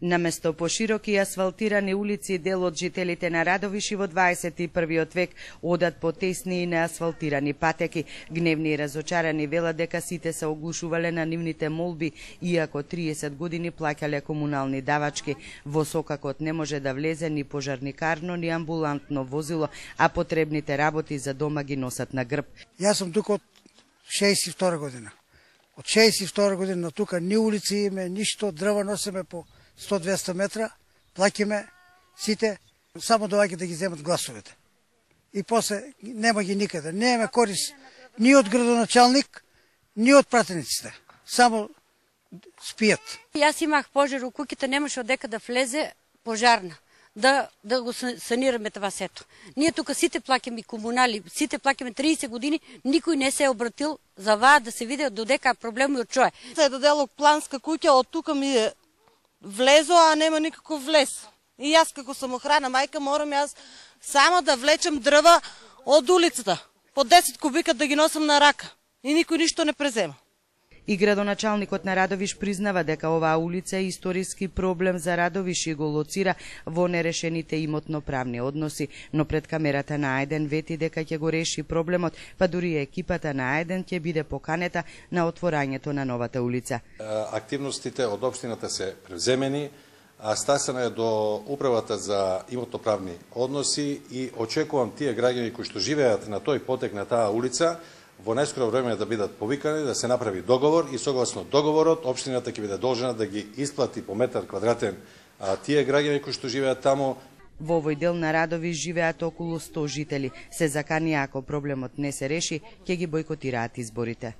Наместо пошироки асфалтирани улици, дел од жителите на Радовиш и во 21. век одат по тесни и неасфалтирани патеки. Гневни и разочарани велат дека сите се оглушувале на нивните молби, иако 30 години плаќале комунални давачки. Во сокакот не може да влезе ни пожарникарно, ни амбулантно возило, а потребните работи за дома ги носат на грб. Јас сум тука од 62 година. Од 62 година тука ни улици име, ништо, дрва носиме по 100-200 метра, плаќаме сите, само доаѓа да ги земат гласовете. И после нема ги никаде. Немаме корис ни од градоначалник, ни од пратениците. Само спијат. Јас имах пожар у куќата, немаше одека да влезе пожарна. Да го санираме това сето. Ние тука сите плаќаме комунали, сите плаќаме 30 години, никој не се е обратил за ваа да се види додека проблемот од чое. Се доделок планска куќа, од тука ми е влезо, а нема никаков влез. И јас како самохрана мајка морам јас само да влечем дрва од улицата. По 10 кубика да ги носам на рака. И никој ништо не презема. И градоначалникот на Радовиш признава дека оваа улица е историски проблем за Радовиш и го лоцира во нерешените имотно-правни односи, но пред камерата на Ајден вети дека ќе го реши проблемот, па дури екипата на Ајден ќе биде поканета на отворањето на новата улица. Активностите од општината се превземени, стасена е до управата за имотно-правни односи и очекувам тие граѓани кои што живеат на тој потек на таа улица во најскоро време да бидат повикани, да се направи договор и согласно договорот општината ќе биде должна да ги исплати по метар квадратен тие граѓани кои што живеат таму. Во овој дел на Радовиш живеат околу 100 жители. Се закани ако проблемот не се реши, ќе ги бойкотираат изборите.